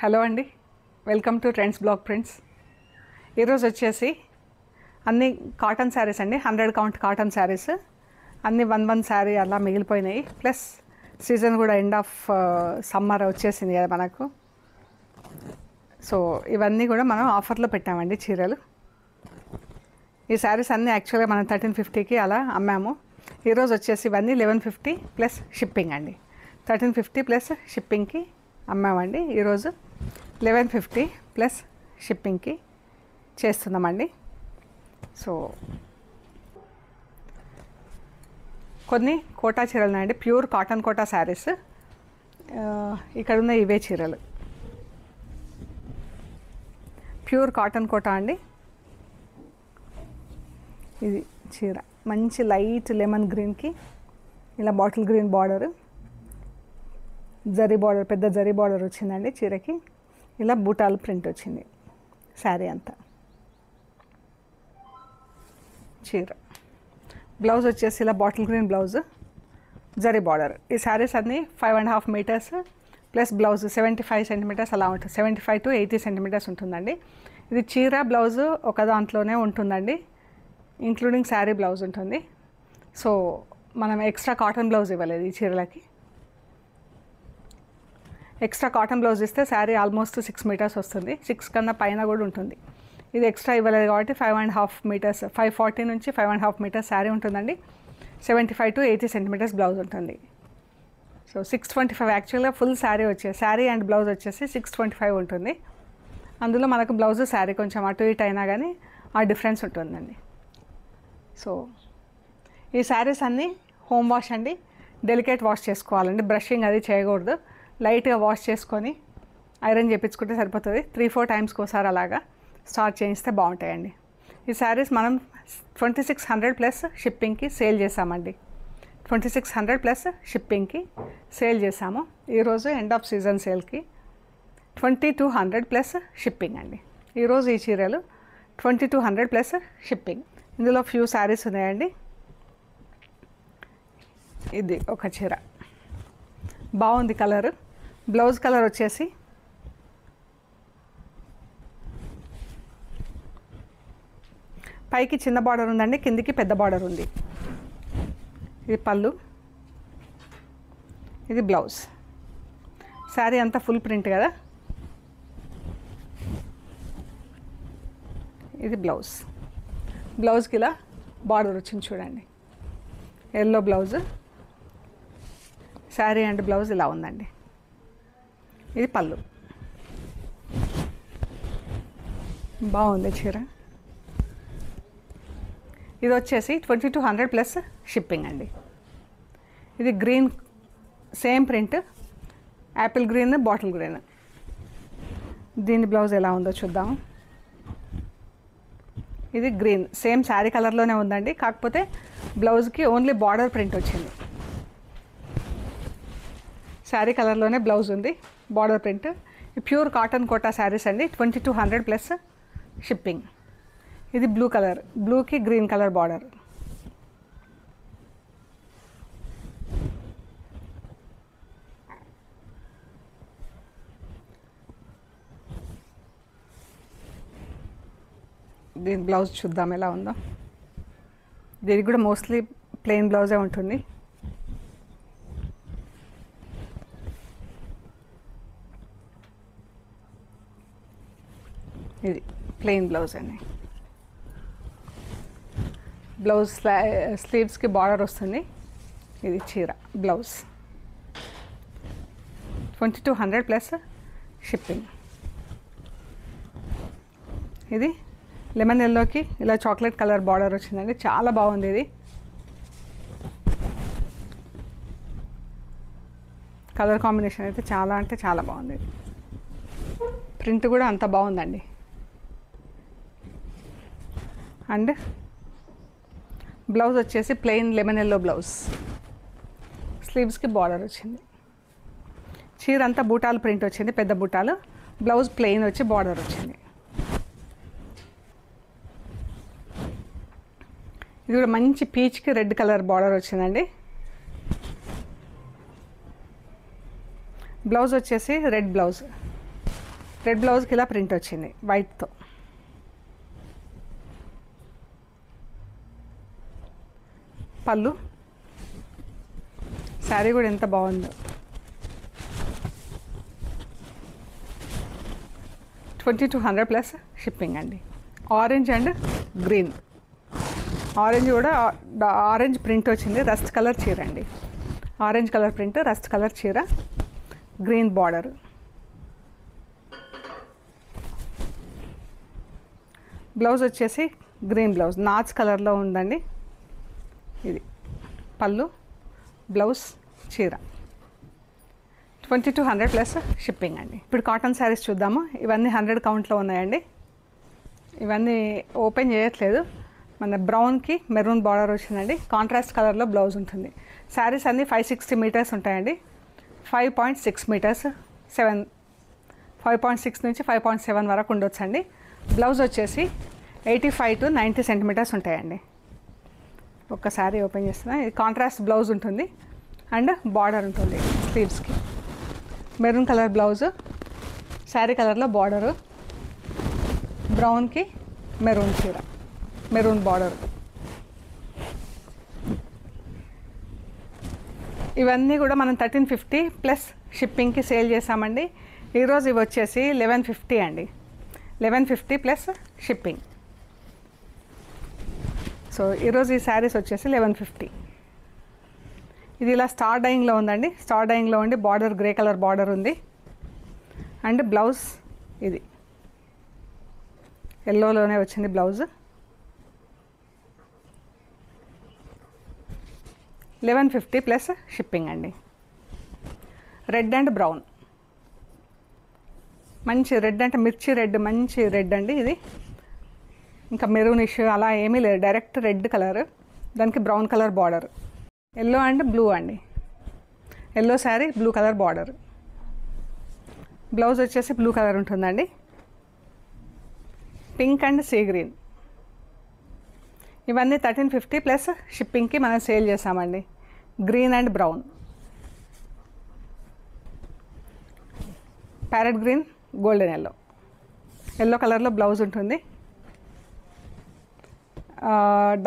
Hello అండి, welcome to trends blog prints. ఈరోజు వచ్చేసి అన్ని కాటన్ శారీస్ అండి, 100 కౌంట్ కాటన్ శారీస్ అన్ని 1 శారీ అలా మిగిలిపోయినాయి. ప్లస్ సీజన్ కూడా ఎండ్ ఆఫ్ సమ్మర్ వచ్చేసింది కదా మనకు. సో ఇవన్నీ కూడా మనం ఆఫర్లో పెట్టామండి చీరలు. ఈ శారీస్ అన్నీ యాక్చువల్గా మనం 1350కి అలా అమ్మాము. ఈరోజు వచ్చేసి ఇవన్నీ 1150 ప్లస్ షిప్పింగ్ అండి. 1350 ప్లస్ షిప్పింగ్కి అమ్మామండి. ఈరోజు 1150 ప్లస్ షిప్పింగ్కి చేస్తున్నామండి. సో కొన్ని కోటా చీరలు ఉన్నాయండి, ప్యూర్ కాటన్ కోటా శారీస్. ఇక్కడ ఉన్న ఇవే చీరలు ప్యూర్ కాటన్ కోటా అండి. ఇది చీర మంచి లైట్ లెమన్ గ్రీన్కి ఇలా bottle green border, zari border, పెద్ద జరీ బార్డర్ వచ్చిందండి చీరకి. ఇలా బూటాలు ప్రింట్ వచ్చింది శారీ అంతా. చీర బ్లౌజ్ వచ్చేసి ఇలా bottle green blouse, zari border. ఈ శారీస్ అన్నీ 5.5 మీటర్స్ ప్లస్ బ్లౌజ్ 75 సెంటీమీటర్స్ అలా ఉంటుంది. 75 to 80 సెంటీమీటర్స్ ఉంటుందండి. ఇది చీర బ్లౌజ్ ఒక దాంట్లోనే ఉంటుందండి, ఇంక్లూడింగ్ శారీ బ్లౌజ్ ఉంటుంది. సో మనం ఎక్స్ట్రా కాటన్ బ్లౌజ్ ఇవ్వలేదు ఈ చీరలకి. ఎక్స్ట్రా కాటన్ బ్లౌజ్ ఇస్తే శారీ ఆల్మోస్ట్ 6 మీటర్స్ వస్తుంది, 6 కన్నా పైన కూడా ఉంటుంది. ఇది ఎక్స్ట్రా ఇవ్వలేదు కాబట్టి 5.5 మీటర్స్, 540 నుంచి 5.5 మీటర్స్ శారీ ఉంటుందండి. 75 to 80 సెంటీమీటర్స్ బ్లౌజ్ ఉంటుంది. సో 625 యాక్చువల్గా ఫుల్ శారీ వచ్చేసి, శారీ అండ్ బ్లౌజ్ వచ్చేసి 625 ఉంటుంది. అందులో మనకు బ్లౌజ్ శారీ కొంచెం అటు ఇటు అయినా కానీ ఆ డిఫరెన్స్ ఉంటుందండి. సో ఈ శారీస్ అన్నీ హోమ్ వాష్ అండి, డెలికేట్ వాష్ చేసుకోవాలండి, బ్రషింగ్ అది చేయకూడదు. లైట్గా వాష్ చేసుకొని ఐరన్ చేయించుకుంటే సరిపోతుంది. 3-4 టైమ్స్కి ఒకసారి అలాగా స్టార్ట్ చేయిస్తే బాగుంటాయండి. ఈ శారీస్ మనం 2600 ప్లస్ షిప్పింగ్కి సేల్ చేసామండి. 2600 ప్లస్ షిప్పింగ్కి సేల్ చేసాము. ఈరోజు ఎండ్ ఆఫ్ సీజన్ సేల్కి 2200 ప్లస్ షిప్పింగ్ అండి. ఈరోజు ఈ చీరలు 2200 ప్లస్ షిప్పింగ్. ఇందులో ఫ్యూ శారీస్ ఉన్నాయండి. ఇది ఒక చీర బాగుంది, కలర్. బ్లౌజ్ కలర్ వచ్చేసి పైకి చిన్న బార్డర్ ఉందండి, కిందికి పెద్ద బార్డర్ ఉంది. ఇది పళ్ళు, ఇది బ్లౌజ్. శారీ అంతా ఫుల్ ప్రింట్ కదా. ఇది బ్లౌజ్. బ్లౌజ్కి ఇలా బార్డర్ వచ్చింది చూడండి, yellow blouse. Sari and blouse ఇలా ఉందండి. ఇది పళ్ళు. బాగుంది చీర. ఇది వచ్చేసి 2200 ప్లస్ షిప్పింగ్ అండి. ఇది green, same print, Apple green, bottle green. దీని బ్లౌజ్ ఎలా ఉందో చూద్దాం. ఇది గ్రీన్, సేమ్ శారీ కలర్లోనే ఉందండి, కాకపోతే బ్లౌజ్కి ఓన్లీ బార్డర్ ప్రింట్ వచ్చింది. శారీ కలర్లోనే బ్లౌజ్ ఉంది, border print. Pure cotton Kota saris అండి, 2200 ప్లస్ షిప్పింగ్. ఇది బ్లూ కలర్, బ్లూకి గ్రీన్ కలర్ బార్డర్. దీని బ్లౌజ్ చూద్దాం ఎలా ఉందో. దీనికి కూడా మోస్ట్లీ ప్లెయిన్ బ్లౌజే ఉంటుంది. ఇది ప్లెయిన్ బ్లౌజ్ అండి. బ్లౌజ్ స్లీవ్స్కి బార్డర్ వస్తుంది. ఇది చీర బ్లౌజ్ 2200 ప్లస్ షిప్పింగ్. ఇది లెమన్ ఎల్లోకి ఇలా చాక్లెట్ కలర్ బార్డర్ వచ్చిందండి, చాలా బాగుంది. ఇది కలర్ కాంబినేషన్ అయితే చాలా అంటే చాలా బాగుంది. ప్రింట్ కూడా అంత బాగుందండి. అండ్ బ్లౌజ్ వచ్చేసి ప్లెయిన్ లెమన్ ఎల్లో బ్లౌజ్, స్లీవ్స్కి బార్డర్ వచ్చింది. చీర అంతా బూటాలు ప్రింట్ వచ్చింది, పెద్ద బూటాలు. బ్లౌజ్ ప్లెయిన్ వచ్చి బార్డర్ వచ్చింది. ఇది కూడా మంచి పీచ్కి రెడ్ కలర్ బార్డర్ వచ్చిందండి. బ్లౌజ్ వచ్చేసి రెడ్ బ్లౌజ్, రెడ్ బ్లౌజ్కి ఇలా ప్రింట్ వచ్చింది వైట్తో. పళ్ళు, శారీ కూడా ఎంత బాగుందో. 2200 ప్లస్ షిప్పింగ్ అండి. ఆరెంజ్ అండ్ గ్రీన్, ఆరెంజ్ కూడా ఆరెంజ్ ప్రింట్ వచ్చింది, రస్ట్ కలర్ చీర అండి. Orange colour print, rust colour చీర, గ్రీన్ బార్డర్. బ్లౌజ్ వచ్చేసి గ్రీన్ బ్లౌజ్, నాచ్ కలర్లో ఉందండి. ఇది పళ్ళు, బ్లౌజ్, చీర. 2200 ప్లస్ షిప్పింగ్ అండి. ఇప్పుడు కాటన్ శారీస్ చూద్దాము. ఇవన్నీ 100 కౌంట్లో ఉన్నాయండి. ఇవన్నీ ఓపెన్ చేయట్లేదు. మన బ్రౌన్కి మెరూన్ బార్డర్ వచ్చిందండి. కాంట్రాస్ట్ కలర్లో బ్లౌజ్ ఉంటుంది. శారీస్ అన్నీ 560 మీటర్స్ ఉంటాయండి. 5.6 మీటర్స్, 5.6 నుంచి 5.7 వరకు ఉండొచ్చండి. బ్లౌజ్ వచ్చేసి 85 to 90 సెంటీమీటర్స్ ఉంటాయండి. ఒక శారీ ఓపెన్ చేస్తున్నా. ఇది కాంట్రాస్ట్ బ్లౌజ్ ఉంటుంది అండ్ బార్డర్ ఉంటుంది స్లీవ్స్కి. మెరూన్ కలర్ బ్లౌజ్, శారీ కలర్లో బార్డరు, బ్రౌన్కి మెరూన్ చీర, మెరూన్ బార్డర్. ఇవన్నీ కూడా మనం 1350 ప్లస్ షిప్పింగ్కి సేల్ చేసామండి. ఈరోజు ఇవి వచ్చేసి 1150 అండి. 1150 ప్లస్ షిప్పింగ్. సో ఈరోజు ఈ శారీస్ వచ్చేసి 1150. ఇది ఇలా స్టార్ డైయింగ్లో ఉందండి. స్టార్ డైయింగ్లో ఉండి బార్డర్ గ్రే కలర్ బార్డర్ ఉంది అండ్ బ్లౌజ్ ఇది ఎల్లోలోనే వచ్చింది బ్లౌజ్. 1150 ప్లస్ షిప్పింగ్ అండి. రెడ్ అండ్ బ్రౌన్, మంచి రెడ్ అంటే మిర్చి రెడ్, మంచి రెడ్ అండి ఇది. ఇంకా మెరూనిష్ అలా ఏమీ లేదు, డైరెక్ట్ రెడ్ కలర్, దానికి brown colour border. Yellow and blue అండి. Yellow sari, blue colour border. Blouse వచ్చేసి బ్లూ కలర్ ఉంటుందండి. Pink and sea green. ఇవన్నీ 1350 ప్లస్ షిప్పింగ్కి మనం సేల్ చేసామండి. Green and brown, parrot green, golden yellow. Yellow కలర్లో బ్లౌజ్ ఉంటుంది.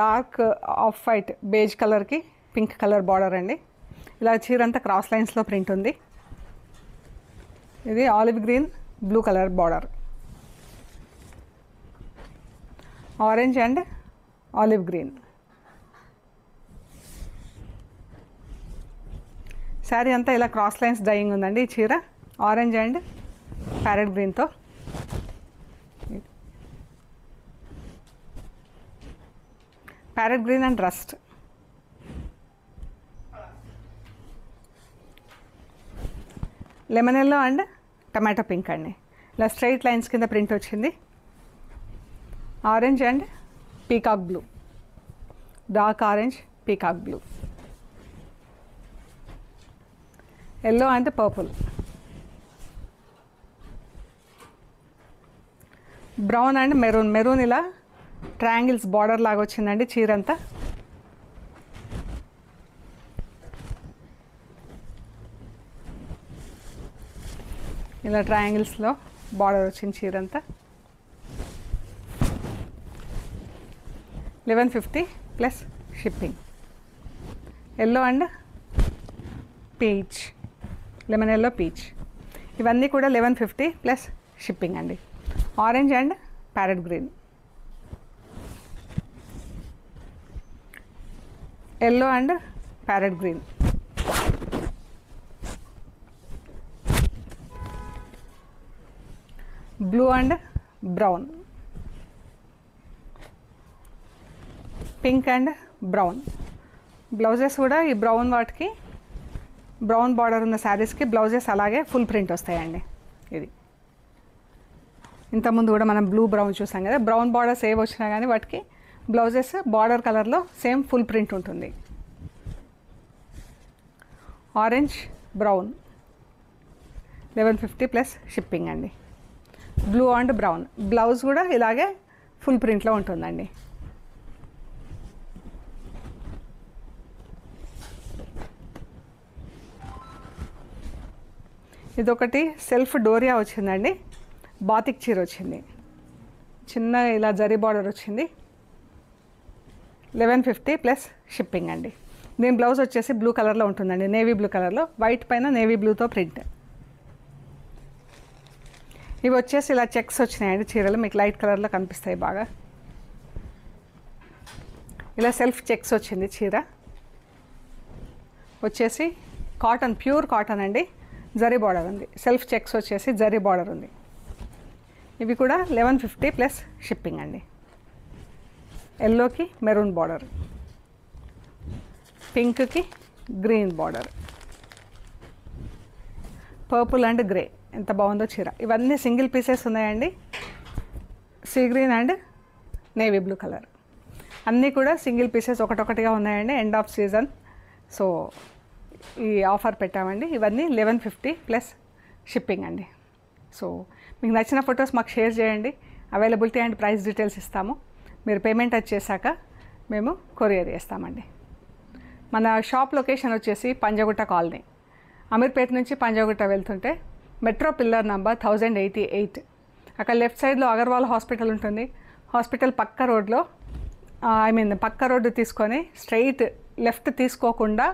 డార్క్ ఆఫ్ వైట్ బేజ్ కలర్కి పింక్ కలర్ బార్డర్ అండి. ఇలా చీరంతా క్రాస్ లైన్స్లో ప్రింట్ ఉంది. ఇది olive green, blue colour border. Orange and olive green. Sari అంతా ఇలా క్రాస్ లైన్స్ డైయింగ్ ఉందండి. ఈ చీర ఆరెంజ్ అండ్ ప్యారెట్ గ్రీన్తో. Parrot green and rust. Lemon yellow and tomato pink అండి. ఇలా స్ట్రైట్ లైన్స్ కింద ప్రింట్ వచ్చింది. Orange and peacock blue, dark orange, peacock blue. Yellow and purple. Brown and maroon. Maroon ఇలా triangles border లాగా వచ్చిందండి చీరంతా. ఇలా ట్రయాంగిల్స్లో బార్డర్ వచ్చింది చీరంతా. 1150 plus shipping. Yellow and peach, lemon yellow peach. ఇవన్నీ కూడా 1150 ప్లస్ షిప్పింగ్ అండి. Orange and parrot green. Yellow and parrot green. Blue and brown. Pink and brown. Blouses కూడా ఈ బ్రౌన్ వాటికి బ్రౌన్ బార్డర్ ఉన్న శారీస్కి బ్లౌజెస్ అలాగే ఫుల్ ప్రింట్ వస్తాయండి. ఇది ఇంతకుముందు కూడా మనం బ్లూ బ్రౌన్ చూసాం కదా. బ్రౌన్ బార్డర్స్ ఏవి వచ్చినా కానీ వాటికి బ్లౌజెస్ బార్డర్ కలర్లో సేమ్ ఫుల్ ప్రింట్ ఉంటుంది. Orange, brown. 1150 ప్లస్ షిప్పింగ్ అండి. Blue and brown. బ్లౌజ్ కూడా ఇలాగే ఫుల్ ప్రింట్లో ఉంటుందండి. ఇదొకటి సెల్ఫ్ డోరియా వచ్చిందండి. బాతిక్ చీర వచ్చింది, చిన్న ఇలా జరీ బార్డర్ వచ్చింది. 1150 ప్లస్ షిప్పింగ్ అండి. దీని బ్లౌజ్ వచ్చేసి బ్లూ కలర్లో ఉంటుందండి, నేవీ బ్లూ కలర్లో, వైట్ పైన నేవీ బ్లూతో ప్రింట్. ఇవి వచ్చేసి ఇలా చెక్స్ వచ్చినాయండి చీరలు, మీకు లైట్ కలర్లో కనిపిస్తాయి బాగా. ఇలా సెల్ఫ్ చెక్స్ వచ్చింది చీర వచ్చేసి కాటన్, ప్యూర్ కాటన్ అండి, జరీ బార్డర్ ఉంది. సెల్ఫ్ చెక్స్ వచ్చేసి జరీ బార్డర్ ఉంది. ఇవి కూడా 1150 ప్లస్ షిప్పింగ్ అండి. ఎల్లోకి మెరూన్ బార్డర్, పింక్కి green border, purple and grey. ఎంత బాగుందో చీర. ఇవన్నీ సింగిల్ పీసెస్ ఉన్నాయండి. Sea green and navy blue colour అన్నీ కూడా సింగిల్ పీసెస్ ఒకటొకటిగా ఉన్నాయండి. ఎండ్ ఆఫ్ సీజన్, సో ఈ ఆఫర్ పెట్టామండి. ఇవన్నీ 1150 ప్లస్ షిప్పింగ్ అండి. సో మీకు నచ్చిన ఫొటోస్ మాకు షేర్ చేయండి. అవైలబిలిటీ అండ్ ప్రైస్ డీటెయిల్స్ ఇస్తాము. మీరు పేమెంట్ వచ్చేసాక మేము కొరియర్ చేస్తామండి. మన షాప్ లొకేషన్ వచ్చేసి పంజగుట్ట కాలనీ. అమీర్పేట నుంచి పంజగుట్ట వెళ్తుంటే మెట్రో పిల్లర్ నంబర్ 1088, అక్కడ లెఫ్ట్ సైడ్లో అగర్వాల్ హాస్పిటల్ ఉంటుంది. హాస్పిటల్ పక్క రోడ్లో పక్క రోడ్డు తీసుకొని స్ట్రైట్ లెఫ్ట్ తీసుకోకుండా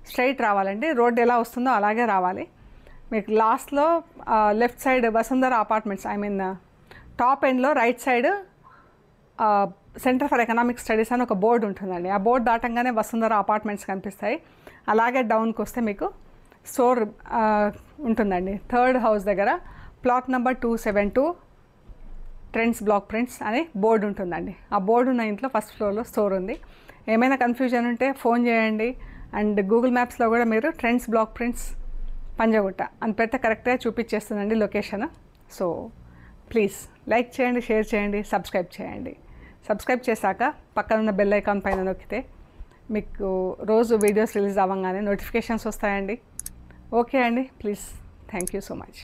స్ట్రైట్ రావాలండి. రోడ్డు ఎలా వస్తుందో అలాగే రావాలి. మీకు లాస్ట్లో left side Vasundhara apartments, top ఎండ్లో right side centre for economic studies అని ఒక బోర్డు ఉంటుందండి. ఆ బోర్డు దాటంగానే వసుంధర అపార్ట్మెంట్స్ కనిపిస్తాయి. అలాగే డౌన్కి వస్తే మీకు స్టోర్ ఉంటుందండి. థర్డ్ హౌస్ దగ్గర plot number 272 trends block prints అని బోర్డు ఉంటుందండి. ఆ బోర్డు ఉన్న ఇంట్లో ఫస్ట్ ఫ్లోర్లో స్టోర్ ఉంది. ఏమైనా కన్ఫ్యూజన్ ఉంటే ఫోన్ చేయండి. అండ్ గూగుల్ మ్యాప్స్లో కూడా మీరు ట్రెండ్స్ బ్లాక్ ప్రింట్స్ పంజగుట్ట అని పెడితే కరెక్ట్గా చూపించేస్తుందండి లొకేషన్. సో ప్లీజ్ లైక్ చేయండి, షేర్ చేయండి, సబ్స్క్రైబ్ చేయండి. సబ్స్క్రైబ్ చేశాక పక్కన ఉన్న బెల్ ఐకాన్ పైన నొక్కితే మీకు రోజు వీడియోస్ రిలీజ్ అవ్వగానే నోటిఫికేషన్స్ వస్తాయండి. ఓకే అండి, please, thank you so much.